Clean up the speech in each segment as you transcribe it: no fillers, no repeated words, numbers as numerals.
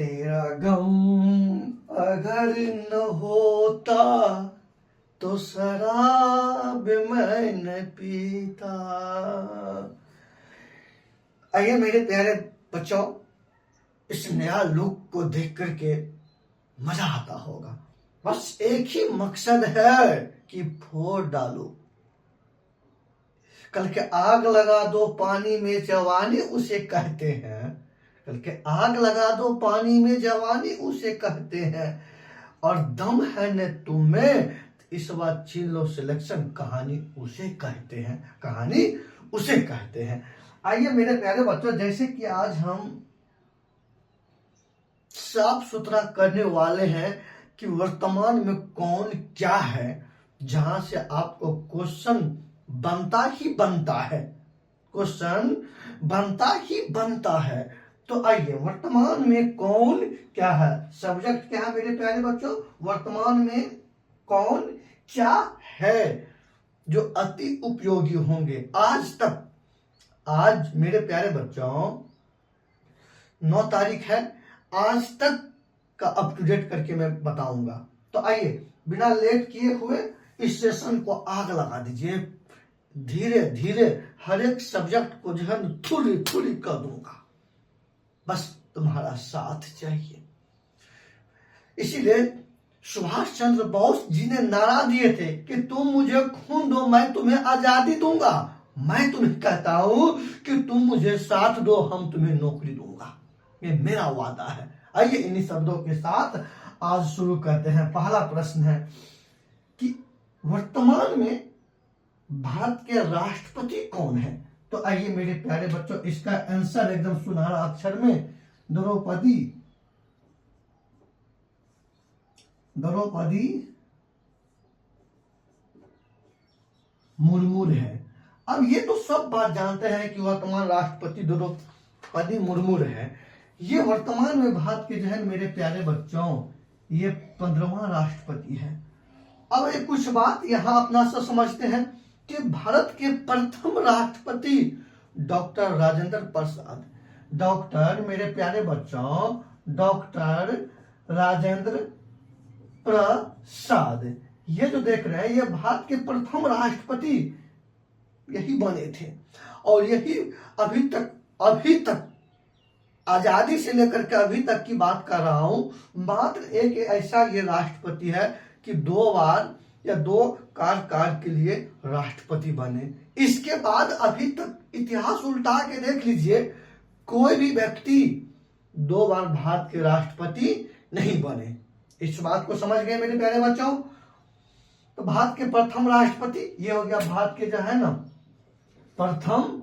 तेरा गम अगर न होता तो शराब मैं न पीता। आइए मेरे प्यारे बच्चों, इस नया लुक को देख करके मजा आता होगा। बस एक ही मकसद है कि फोड़ डालो। कल के आग लगा दो पानी में जवानी उसे कहते हैं। कल के आग लगा दो पानी में जवानी उसे कहते हैं। और दम है न तुम्हें इस बार छीन लो सिलेक्शन, कहानी उसे कहते हैं। कहानी उसे कहते हैं। आइए मेरे प्यारे बच्चों, जैसे कि आज हम साफ सुथरा करने वाले हैं कि वर्तमान में कौन क्या है, जहां से आपको क्वेश्चन बनता ही बनता है। क्वेश्चन बनता ही बनता है। तो आइए, वर्तमान में कौन क्या है, सब्जेक्ट क्या है मेरे प्यारे बच्चों, वर्तमान में कौन क्या है, जो अति उपयोगी होंगे आज तक। आज मेरे प्यारे बच्चों 9 तारीख है, आज तक का अप टू डेट करके मैं बताऊंगा। तो आइए बिना लेट किए हुए इस सेशन को आग लगा दीजिए। धीरे धीरे हर एक सब्जेक्ट को जो है थोड़ी थोड़ी कर दूंगा, बस तुम्हारा साथ चाहिए। इसीलिए सुभाष चंद्र बोस जी ने नारा दिए थे कि तुम मुझे खून दो मैं तुम्हें आजादी दूंगा। मैं तुम्हें कहता हूं कि तुम मुझे साथ दो, हम तुम्हें नौकरी दूंगा। ये मेरा वादा है। आइए इन्हीं शब्दों के साथ आज शुरू करते हैं। पहला प्रश्न है कि वर्तमान में भारत के राष्ट्रपति कौन है। तो आइए मेरे प्यारे बच्चों, इसका आंसर एकदम सुनहरा अक्षर में द्रौपदी मुर्मू है। अब ये तो सब बात जानते हैं कि वर्तमान राष्ट्रपति द्रौपदी मुर्मू है। ये वर्तमान में भारत के जो है मेरे प्यारे बच्चों, ये 15वां राष्ट्रपति है। अब एक कुछ बात यहां अपना सा समझते हैं कि भारत के प्रथम राष्ट्रपति डॉक्टर राजेंद्र प्रसाद, डॉक्टर मेरे प्यारे बच्चों डॉक्टर राजेंद्र प्रसाद, ये जो देख रहे हैं ये भारत के प्रथम राष्ट्रपति यही बने थे। और यही अभी तक आजादी से लेकर के अभी तक की बात कर रहा हूं, मात्र एक ऐसा ये राष्ट्रपति है कि 2 बार या 2 कार्यकाल के लिए राष्ट्रपति बने। इसके बाद अभी तक इतिहास उल्टा के देख लीजिए, कोई भी व्यक्ति 2 बार भारत के राष्ट्रपति नहीं बने। इस बात को समझ गए मेरे प्यारे बच्चों। तो भारत के प्रथम राष्ट्रपति ये हो गया, भारत के जो है ना प्रथम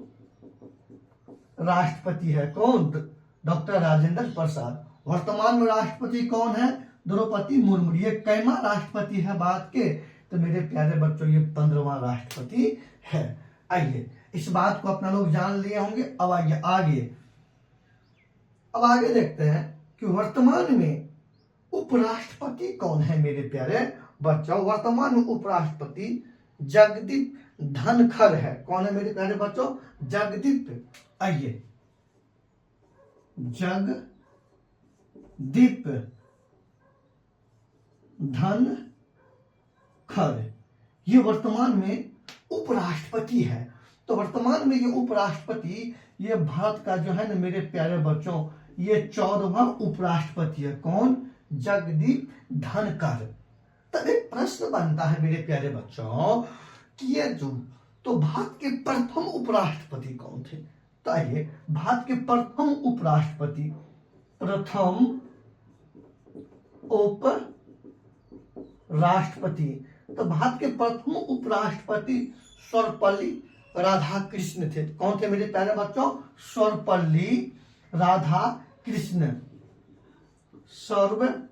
राष्ट्रपति है कौन, डॉक्टर राजेंद्र प्रसाद। वर्तमान में राष्ट्रपति कौन है, द्रौपदी मुर्मू। ये कैमा राष्ट्रपति है भारत के, तो मेरे प्यारे बच्चों ये 15वां राष्ट्रपति है। आइए इस बात को अपना लोग जान लिए होंगे। अब आइए आगे देखते हैं कि वर्तमान में उपराष्ट्रपति कौन है मेरे प्यारे बच्चों। वर्तमान में उपराष्ट्रपति जगदीप धनखड़ है। कौन है मेरे प्यारे बच्चों, जगदीप। आइए जगदीप धनखड़ ये वर्तमान में उपराष्ट्रपति है। तो वर्तमान में ये उपराष्ट्रपति, ये भारत का जो है ना मेरे प्यारे बच्चों ये 14वां उपराष्ट्रपति है। कौन, जगदीप धनखड़। तब एक प्रश्न बनता है मेरे प्यारे बच्चों कि ये जो तो भारत के प्रथम उपराष्ट्रपति कौन थे। तो आइए भारत के प्रथम उपराष्ट्रपति, प्रथम उपराष्ट्रपति, तो भारत के प्रथम उपराष्ट्रपति सर्वपल्ली राधाकृष्ण थे। कौन थे मेरे प्यारे बच्चों, सर्वपल्ली राधाकृष्ण। सर्वपल्ली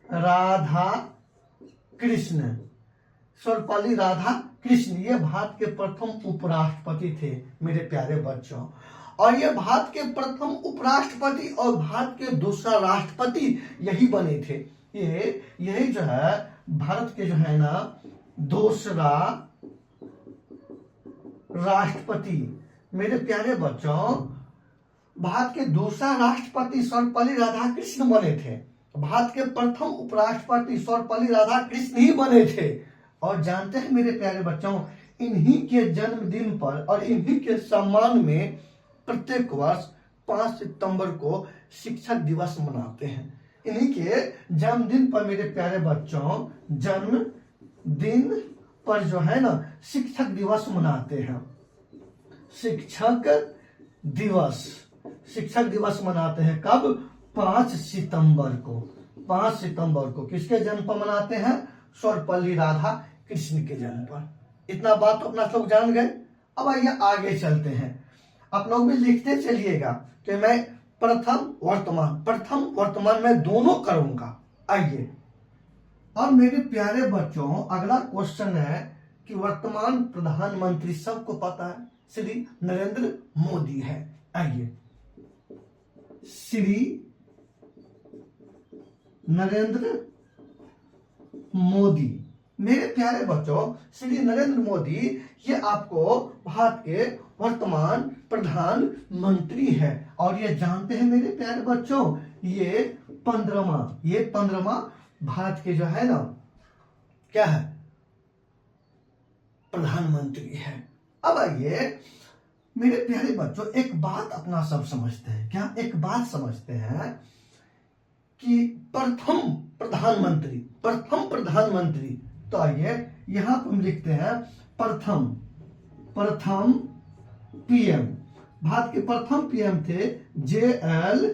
राधाकृष्ण, सर्वपल्ली राधाकृष्ण ये भारत के प्रथम उपराष्ट्रपति थे मेरे प्यारे बच्चों। और ये भारत के प्रथम उपराष्ट्रपति और भारत के दूसरा राष्ट्रपति यही बने थे। यही जो है भारत के जो है ना दूसरा राष्ट्रपति मेरे प्यारे बच्चों भारत के दूसरा राष्ट्रपति सर्वपल्ली राधाकृष्ण बने थे। भारत के प्रथम उपराष्ट्रपति सर्वपल्ली राधाकृष्ण ही बने थे। और जानते हैं मेरे प्यारे बच्चों, इन्हीं के जन्मदिन पर और इन्हीं के सम्मान में प्रत्येक वर्ष 5 सितंबर को शिक्षक दिवस मनाते हैं। इन्हीं के जन्मदिन पर मेरे प्यारे बच्चों, जन्मदिन पर जो है ना शिक्षक दिवस मनाते हैं। शिक्षक दिवस मनाते हैं कब? 5 सितंबर को। 5 सितंबर को किसके जन्म पर मनाते हैं? सर्वपल्ली राधाकृष्ण के जन्म पर। इतना बात तो अपना लोग जान गए। अब आइए आगे चलते हैं। आप लोग भी लिखते चलिएगा कि मैं प्रथम वर्तमान में दोनों करूंगा। आइए, और मेरे प्यारे बच्चों अगला क्वेश्चन है कि वर्तमान प्रधानमंत्री सबको पता है श्री नरेंद्र मोदी है। आइए, श्री नरेंद्र मोदी। मेरे प्यारे बच्चों, श्री नरेंद्र मोदी ये आपको भारत के वर्तमान प्रधानमंत्री है। और ये जानते हैं मेरे प्यारे बच्चों, ये 15वां भारत के जो है ना क्या है? प्रधानमंत्री है। अब आइए मेरे प्यारे बच्चों, एक बात अपना सब समझते हैं। क्या एक बात समझते हैं कि प्रथम प्रधानमंत्री। तो आइए यहां पर हम लिखते हैं प्रथम पीएम। भारत के प्रथम पीएम थे JL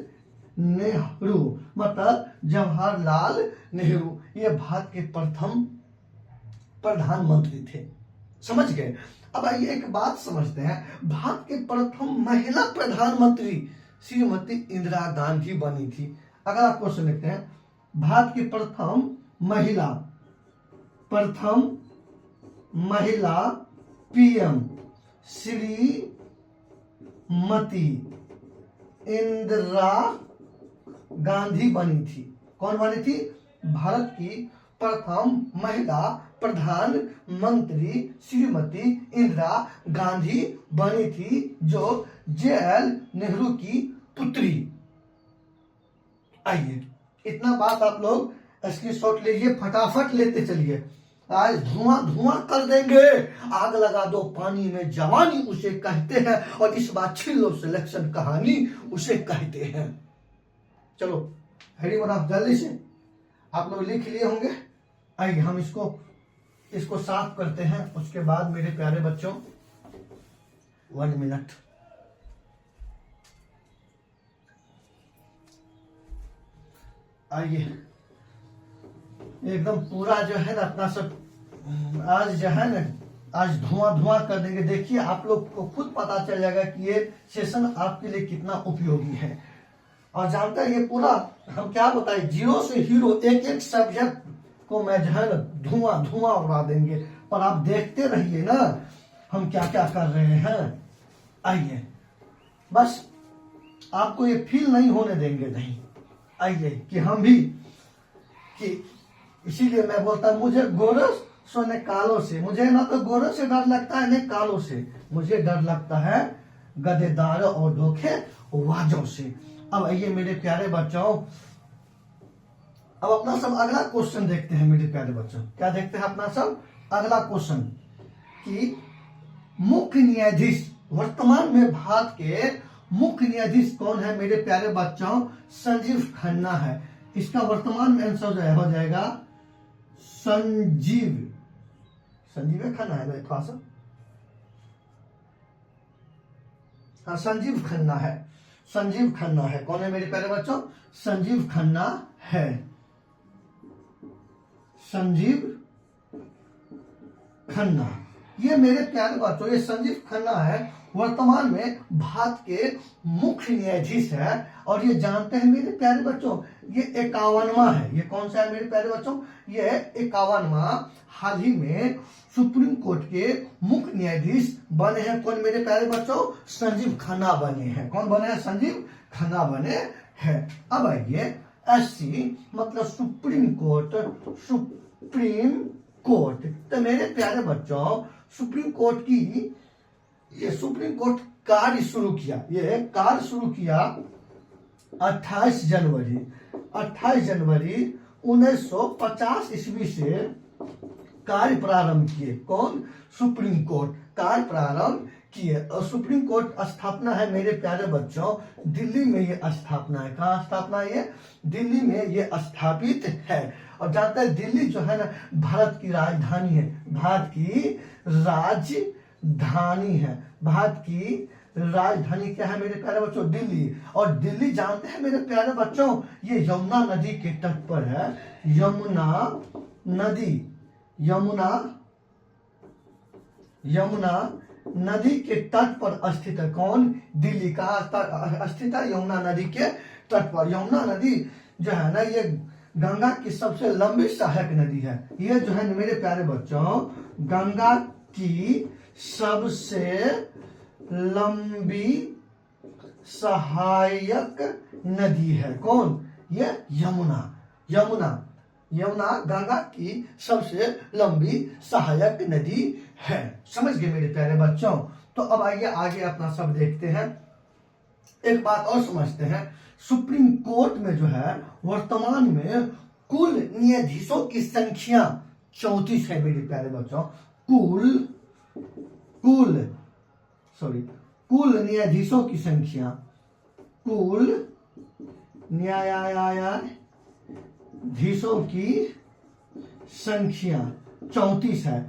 नेहरू, मतलब जवाहरलाल नेहरू। ये भारत के प्रथम प्रधानमंत्री थे। समझ गए? अब आइए एक बात समझते हैं। भारत के प्रथम महिला प्रधानमंत्री श्रीमती इंदिरा गांधी बनी थी। अगर आप क्वेश्चन लिखते हैं, भारत की प्रथम महिला पीएम श्रीमती इंदिरा गांधी बनी थी। कौन बनी थी? भारत की प्रथम महिला प्रधानमंत्री श्रीमती इंदिरा गांधी बनी थी, जो JL नेहरू की पुत्री। आइए, इतना बात आप लोग स्क्रीनशॉट लीजिए, फटाफट लेते चलिए। आज धुआं कर देंगे। आग लगा दो पानी में जवानी उसे कहते हैं, और इस बार छिल्लो सिलेक्शन कहानी उसे कहते हैं। चलो हरी मना, जल्दी से आप लोग लिख लिए होंगे। आइए हम इसको साफ करते हैं। उसके बाद मेरे प्यारे बच्चों 1 मिनट। आइए, एकदम पूरा जो है ना अपना सब आज जो है ना आज धुआं कर देंगे। देखिए आप लोग को खुद पता चल जाएगा कि ये सेशन आपके लिए कितना उपयोगी है। और जानते हैं ये पूरा हम क्या बताए, 0 से हीरो एक सब्जेक्ट को मैं जो है ना धुआं उड़ा देंगे। पर आप देखते रहिए ना हम क्या क्या कर रहे हैं। आइए, बस आपको ये फील नहीं होने देंगे नहीं। आइए कि हम भी कि इसीलिए मैं बोलता हूं, मुझे गोरस सोने कालों से, मुझे ना तो गोरस से डर लगता है न कालों से, मुझे डर लगता है गदेदारों और धोखेबाजों से। अब आइए मेरे प्यारे बच्चों, अब अपना सब अगला क्वेश्चन देखते हैं। मेरे प्यारे बच्चों क्या देखते हैं अपना सब अगला क्वेश्चन कि मुख्य न्यायाधीश वर्तमान में भारत के मुख्य न्यायाधीश कौन है? मेरे प्यारे बच्चों संजीव खन्ना है। इसका वर्तमान में आंसर हो जाएगा संजीव खन्ना है। थोड़ा सा हाँ, संजीव खन्ना है। कौन है मेरे प्यारे बच्चों? संजीव खन्ना है। संजीव खन्ना, ये मेरे प्यारे बच्चों ये संजीव खन्ना है, वर्तमान में भारत के मुख्य न्यायाधीश है। और ये जानते हैं मेरे प्यारे बच्चों ये 51वां है। ये कौन सा है मेरे प्यारे बच्चों? ये 51वां हाल ही में सुप्रीम कोर्ट के मुख्य न्यायाधीश बने हैं। कौन मेरे प्यारे बच्चों? संजीव खन्ना बने हैं। कौन बने हैं? संजीव खन्ना बने हैं। अब आइए SC मतलब सुप्रीम कोर्ट। तो मेरे प्यारे बच्चों सुप्रीम कोर्ट कार्य शुरू किया, ये कार्य शुरू किया 28 जनवरी 1950 ईस्वी से कार्य प्रारंभ किए। कौन? सुप्रीम कोर्ट कार्य प्रारंभ किए। और सुप्रीम कोर्ट स्थापना है मेरे प्यारे बच्चों दिल्ली में, ये स्थापना है। कहाँ स्थापना है? ये दिल्ली में ये स्थापित है। और जानते हैं दिल्ली जो है ना भारत की राजधानी है, भारत की राजधानी है। भारत की राजधानी क्या है मेरे प्यारे बच्चों? दिल्ली। और दिल्ली जानते हैं मेरे प्यारे बच्चों ये यमुना नदी के तट पर है। यमुना नदी के तट पर स्थित है। कौन? दिल्ली। कहाँ स्थित है? यमुना नदी के तट पर। यमुना नदी जो है ना ये गंगा की सबसे लंबी सहायक नदी है। ये जो है मेरे प्यारे बच्चों गंगा की सबसे लंबी सहायक नदी है। कौन? ये यमुना गंगा की सबसे लंबी सहायक नदी है। समझ गए मेरे प्यारे बच्चों? तो अब आइए आगे अपना सब देखते हैं। एक बात और समझते हैं, सुप्रीम कोर्ट में जो है वर्तमान में कुल न्यायाधीशों की संख्या 34 है मेरे प्यारे बच्चों। कुल न्यायाधीशों की संख्या, कुल न्यायाधीशों की संख्या 34 है।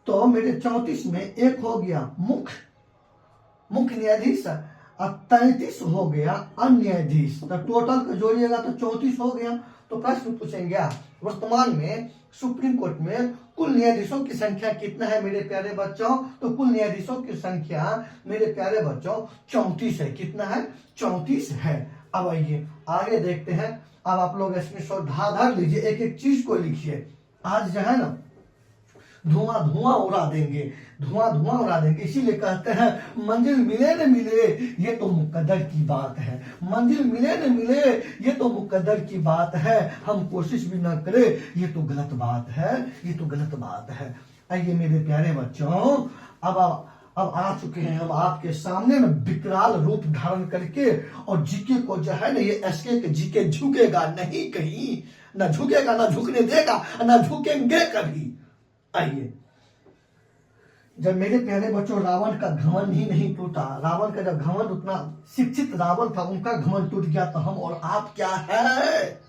तो मेरे 34 में एक हो गया मुख्य न्यायाधीश और 33 हो गया अन्य न्यायाधीश। तो टोटल का जोड़िएगा तो 34 हो गया। तो प्रश्न पूछेंगे वर्तमान में सुप्रीम कोर्ट में कुल न्यायाधीशों की संख्या कितना है मेरे प्यारे बच्चों? तो कुल न्यायाधीशों की संख्या मेरे प्यारे बच्चों 34 है। कितना है? 34 है। अब आइए आगे देखते हैं। अब आप लोग स्क्रीनशॉट धार लीजिए, एक एक चीज को लिखिए। आज जो है ना धुआं उड़ा देंगे, इसीलिए कहते हैं मंजिल मिले न मिले ये तो मुकद्दर की बात है। मंजिल मिले न मिले ये तो मुकद्दर की बात है। हम कोशिश भी ना करें ये तो गलत बात है। आइए मेरे प्यारे बच्चों अब आ चुके हैं हम आपके सामने में विकराल रूप धारण करके। और जीके को जो है ना ये एसके के जीके झुकेगा नहीं कहीं, ना झुकेगा, ना झुकने देगा, ना झुकेंगे कभी। आइए, जब मेरे प्यारे बच्चों रावण का घमंड ही नहीं टूटा, रावण का जब घमंड उतना शिक्षित रावण था उनका घमंड टूट गया, तो हम और आप क्या है?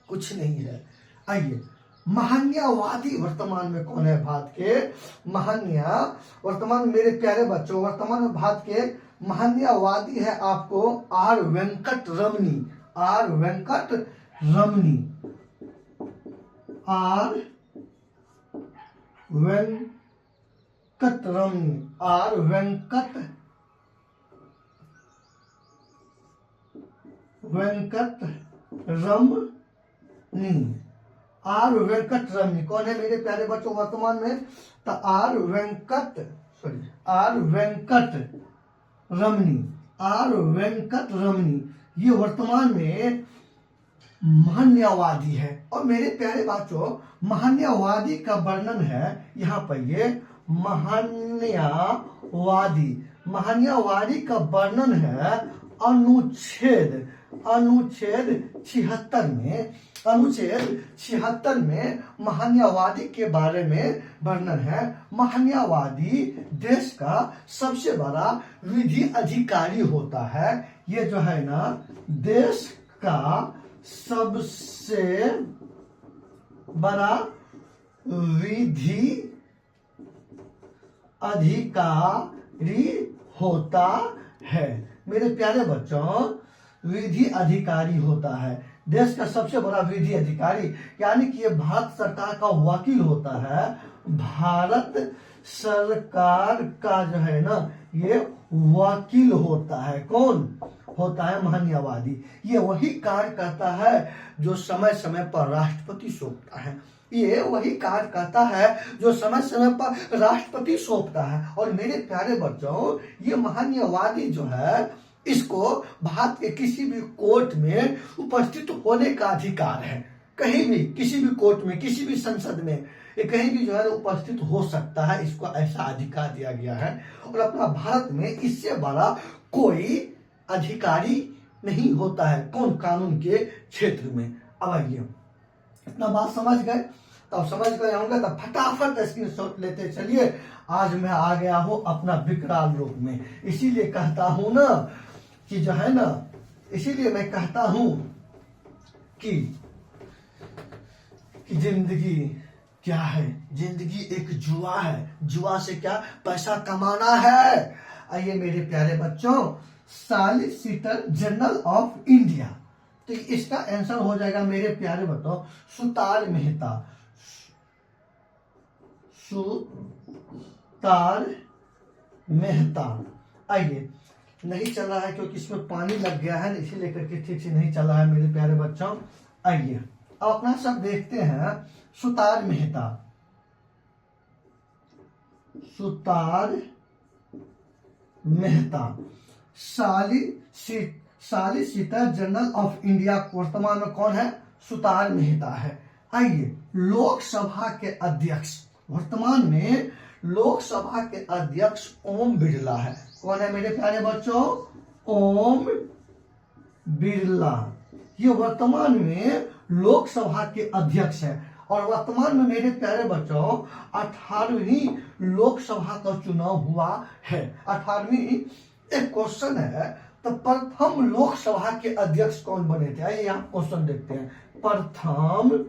कुछ नहीं है। आइए, महान्यायवादी वर्तमान में कौन है भारत के? वर्तमान में मेरे प्यारे बच्चों वर्तमान में भारत के महान्यायवादी है आपको आर वेंकट रमनी। आर वेंकट रमनी कौन है मेरे प्यारे बच्चों वर्तमान में? तो आर वेंकट रमनी ये वर्तमान में महान्यायवादी है। और मेरे प्यारे बच्चों महान्यायवादी का वर्णन है यहाँ पर। ये महान्यायवादी का वर्णन है अनुच्छेद 76 में महान्यायवादी के बारे में वर्णन है। महान्यायवादी देश का सबसे बड़ा विधि अधिकारी होता है। ये जो है ना देश का सबसे बड़ा विधि अधिकारी होता है। मेरे प्यारे बच्चों विधि अधिकारी होता है, देश का सबसे बड़ा विधि अधिकारी, यानी कि ये भारत सरकार का वकील होता है। भारत सरकार का जो है ना ये वकील होता है। कौन होता है? महान्यायवादी। ये वही कार्य करता है जो समय समय पर राष्ट्रपति सौंपता है। ये वही कार्य करता है जो समय समय पर राष्ट्रपति सौंपता है। और मेरे प्यारे बच्चों ये महान्यायवादी जो है इसको भारत के किसी भी कोर्ट में उपस्थित होने का अधिकार है। कहीं भी किसी भी कोर्ट में, किसी भी संसद में ये कहीं भी जो है उपस्थित हो सकता है, इसको ऐसा अधिकार दिया गया है। और अपना भारत में इससे बड़ा कोई अधिकारी नहीं होता है कौन, कानून के क्षेत्र में। अब आइए, इतना बात समझ गए, तो अब समझ गए होंगे तो फटाफट स्क्रीनशॉट लेते चलिए। आज मैं आ गया हूं अपना विकराल रूप में, इसीलिए कहता हूं ना कि जो है ना, इसीलिए मैं कहता हूं कि जिंदगी क्या है, जिंदगी एक जुआ है, जुआ से क्या पैसा कमाना है। आइए मेरे प्यारे बच्चों, सॉलिसिटर जनरल ऑफ इंडिया, तो इसका आंसर हो जाएगा मेरे प्यारे बच्चों सुतार मेहता। सुतार मेहता। आइए, नहीं चल रहा है क्योंकि इसमें पानी लग गया है, इसीलिए करके ठीक से नहीं चल रहा है मेरे प्यारे बच्चों। आइए अब अपना सब देखते हैं, Sutar Mehta, Sutar Mehta solicitor general of India वर्तमान में कौन है, सुतार मेहता है। आइए, लोकसभा के अध्यक्ष, वर्तमान में लोकसभा के अध्यक्ष ओम बिरला है। कौन है मेरे प्यारे बच्चों, ओम बिरला, ये वर्तमान में लोकसभा के अध्यक्ष है। और वर्तमान में मेरे प्यारे बच्चों 18वीं लोकसभा का चुनाव हुआ है। 18वीं, एक क्वेश्चन है, तो प्रथम लोकसभा के अध्यक्ष कौन बने थे। आइए यहाँ क्वेश्चन देखते हैं, प्रथम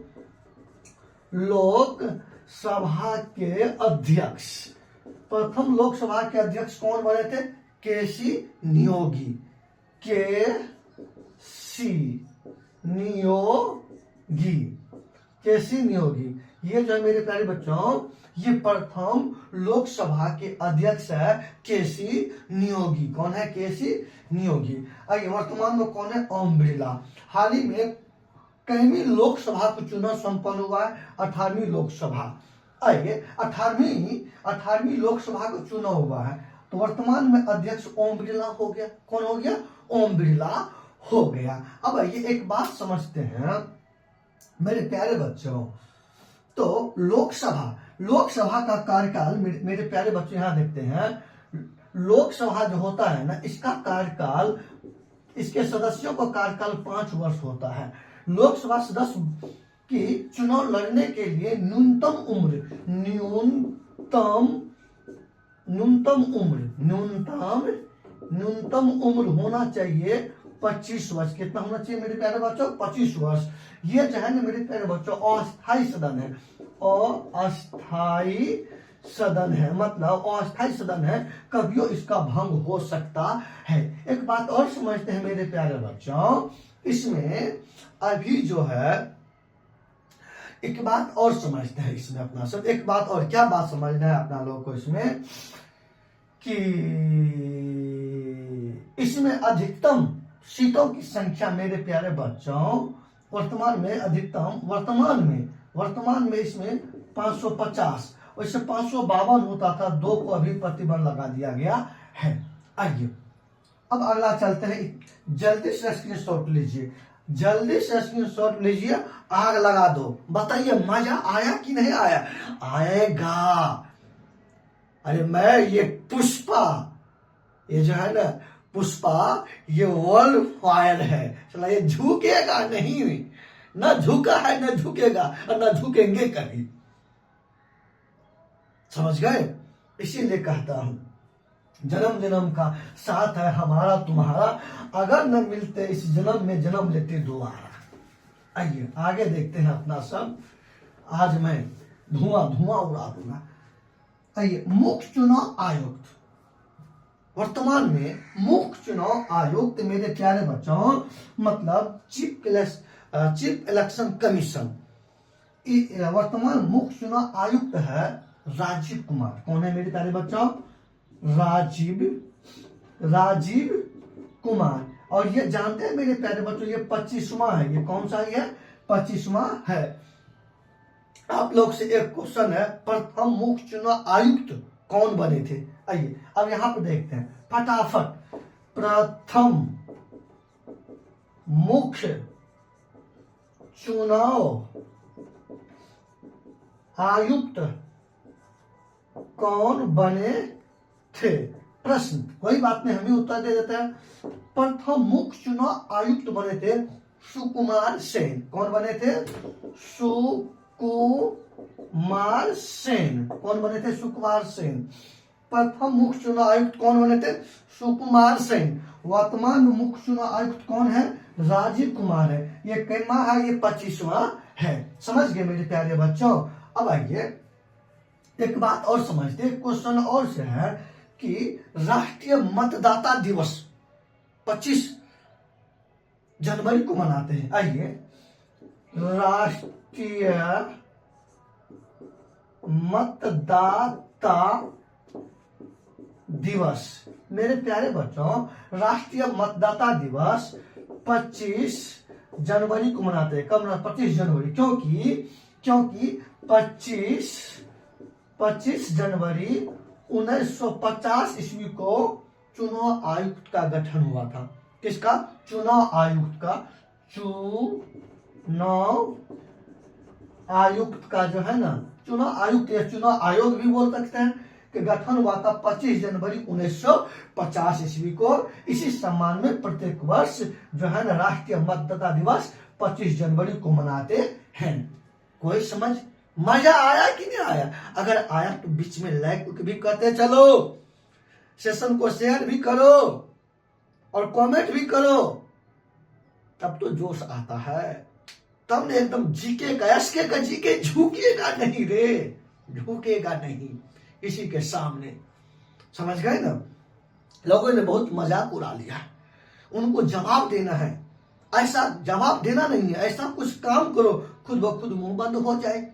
लोकसभा के अध्यक्ष, प्रथम लोकसभा के अध्यक्ष कौन बने थे, केसी नियोगी, केसी नियोगी। ये जो है मेरे प्यारे बच्चों, ये प्रथम लोकसभा के अध्यक्ष है केसी नियोगी। कौन है, केसी नियोगी। आइए, वर्तमान में कौन है, ओम बिरला। हाल ही में कईवीं लोकसभा का चुनाव संपन्न हुआ है, 18वीं लोकसभा। आइए, 18वीं लोकसभा का चुनाव हुआ है, तो वर्तमान में अध्यक्ष ओम बिरला हो गया। कौन हो गया, ओम बिरला हो गया। अब आइए एक बात समझते हैं मेरे प्यारे बच्चों, तो लोकसभा का कार्यकाल, मेरे प्यारे बच्चों यहां देखते हैं, लोकसभा जो होता है ना, इसका कार्यकाल, इसके सदस्यों का कार्यकाल 5 वर्ष होता है। लोकसभा सदस्य की चुनाव लड़ने के लिए न्यूनतम उम्र होना चाहिए 25 वर्ष। कितना होना चाहिए मेरे प्यारे बच्चों, 25 वर्ष। ये जो है ना मेरे प्यारे बच्चों अस्थायी सदन है, अस्थायी सदन है, मतलब अस्थायी सदन है, कभियो इसका भंग हो सकता है। एक बात और समझते हैं मेरे प्यारे बच्चों, इसमें अभी जो है एक बात और समझते हैं इसमें अपना सब, एक बात और, क्या बात समझना है अपना लोग को इसमें, कि इसमें अधिकतम सीटों की संख्या मेरे प्यारे बच्चों वर्तमान में इसमें 550, वैसे 552 होता था, 2 को अभी प्रतिबंध लगा दिया गया है। आइए अब अगला चलते हैं, जल्दी से स्क्रीनशॉट लीजिए, जल्दी से स्क्रीनशॉट लीजिए, आग लगा दो, बताइए मजा आया कि नहीं आया, आएगा। अरे मैं ये पुष्पा, ये जो है ना पुष्पा, ये वर्ल्ड फायर है, चला ये झुकेगा नहीं, न झुका है न झुकेगा और न झुकेंगे कभी, समझ गए। इसीलिए कहता हूं जन्म जन्म का साथ है हमारा तुम्हारा, अगर न मिलते इस जन्म में जन्म लेते दोबारा। आइए आगे देखते हैं अपना सब, आज मैं धुआं उड़ा दूंगा। आइए, मुख्य चुनाव आयुक्त, वर्तमान में मुख्य चुनाव आयुक्त मेरे प्यारे बच्चों मतलब चीफ इलेक्शन कमीशन, वर्तमान मुख्य चुनाव आयुक्त है राजीव कुमार। कौन है मेरे प्यारे बच्चों, राजीव कुमार। और ये जानते हैं मेरे प्यारे बच्चों, ये 25वां है, ये कौन सा है, 25वां है। आप लोग से एक क्वेश्चन है, प्रथम मुख्य चुनाव आयुक्त कौन बने थे। आइए अब यहां पर देखते हैं फटाफट, प्रथम मुख्य चुनाव आयुक्त कौन बने थे? प्रश्न, कोई बात नहीं, हम ही उत्तर दे देते हैं। प्रथम मुख्य चुनाव आयुक्त बने थे सुकुमार सेन। कौन बने थे? सुकुमार सेन। कौन बने थे? सुकुमार सेन। प्रथम मुख्य चुनाव आयुक्त कौन बने थे? सुकुमार सेन। वर्तमान मुख्य चुनाव आयुक्त कौन है? राजीव कुमार है। ये कितना है? ये 25वां है। समझ गए मेरे प्यारे बच्चों? अब आइए एक बात और समझते, क्वेश्चन और से है कि राष्ट्रीय मतदाता दिवस 25 जनवरी को मनाते हैं। आइए, राष्ट्रीय मतदाता दिवस, मेरे प्यारे बच्चों, राष्ट्रीय मतदाता दिवस 25 जनवरी को मनाते हैं। कब? 25 जनवरी। क्योंकि 25 जनवरी 1950 ईस्वी को चुनाव आयुक्त का गठन हुआ था। किसका? चुनाव आयुक्त का। चुनाव आयुक्त का जो है ना, चुनाव आयुक्त या चुनाव आयोग भी बोल सकते हैं, कि गठन हुआ था 25 जनवरी 1950 ईस्वी को। इसी सम्मान में प्रत्येक वर्ष जो है ना राष्ट्रीय मतदाता दिवस 25 जनवरी को मनाते हैं। कोई समझ? मजा आया कि नहीं आया? अगर आया तो बीच में लाइक भी करते चलो, सेशन को शेयर भी करो और कमेंट भी करो, तब तो जोश आता है। तब ने एकदम जीके का, एसके का जीके झुकेगा नहीं रे, झुकेगा नहीं किसी के सामने। समझ गए ना? लोगों ने बहुत मजाक उड़ा लिया, उनको जवाब देना है। ऐसा जवाब देना नहीं है, ऐसा कुछ काम करो खुद ब खुद मुंह बंद हो जाए।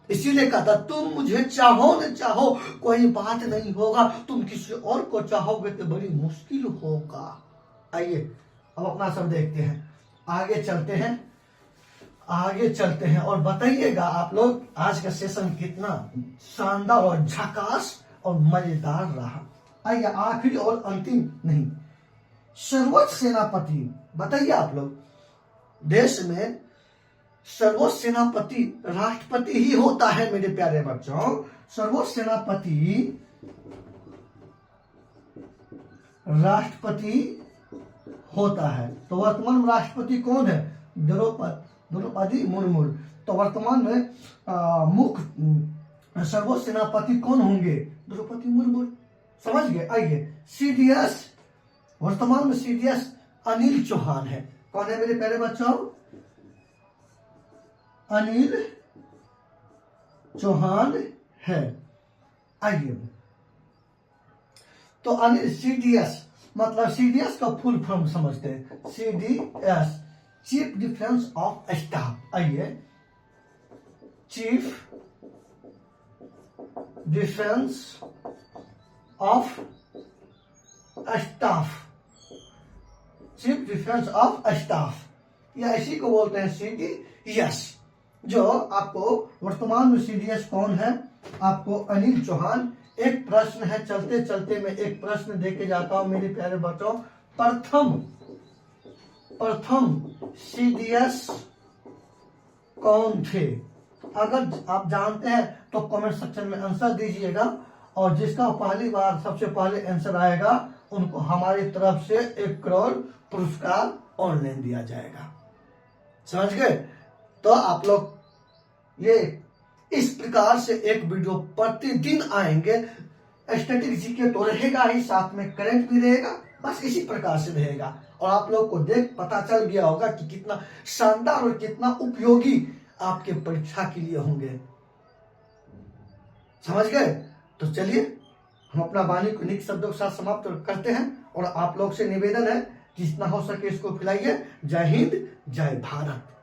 इसीलिए कहा था, तुम मुझे चाहो न चाहो कोई बात नहीं होगा, तुम किसी और को चाहोगे तो बड़ी मुश्किल होगा। आइए अब अपना सब देखते हैं, आगे चलते हैं और बताइएगा आप लोग आज का सेशन कितना शानदार और झकास और मजेदार रहा। आइए आखिरी और अंतिम नहीं, सर्वोच्च सेनापति बताइए आप लोग। देश में सर्वोच्च सेनापति राष्ट्रपति ही होता है मेरे प्यारे बच्चों। सर्वोच्च सेनापति राष्ट्रपति होता है। तो वर्तमान में राष्ट्रपति कौन है? द्रौपदी मुर्मू। तो वर्तमान में मुख्य सर्वोच्च सेनापति कौन होंगे? द्रौपदी मुर्मू। समझ गए? आइए, सीडीएस, वर्तमान में सीडीएस अनिल चौहान है। कौन है मेरे प्यारे बच्चों? अनिल चौहान है। आइए, तो अनिल सीडीएस मतलब सीडीएस का फुल फॉर्म समझते हैं। CDS chief defence of staff. आइए, chief defence of staff, chief defence of staff या इसी को बोलते हैं सीडीएस। जो आपको वर्तमान में सीडीएस कौन है? आपको अनिल चौहान। एक प्रश्न है, चलते चलते मैं एक प्रश्न देके जाता हूं मेरे प्यारे बच्चों। प्रथम सीडीएस कौन थे? अगर आप जानते हैं तो कमेंट सेक्शन में आंसर दीजिएगा, और जिसका पहली बार सबसे पहले आंसर आएगा उनको हमारी तरफ से 1 करोड़ पुरस्कार ऑनलाइन दिया जाएगा। समझ गए? तो आप लोग ये इस प्रकार से एक वीडियो प्रतिदिन आएंगे। स्टैटिक जीके तो रहेगा ही, साथ में करंट भी रहेगा, बस इसी प्रकार से रहेगा। और आप लोग को देख पता चल गया होगा कि कितना शानदार और कितना उपयोगी आपके परीक्षा के लिए होंगे। समझ गए? तो चलिए हम अपना वाणी को निक शब्दों के साथ समाप्त करते हैं, और आप लोग से निवेदन है जितना हो सके इसको फैलाइए। जय हिंद, जय भारत।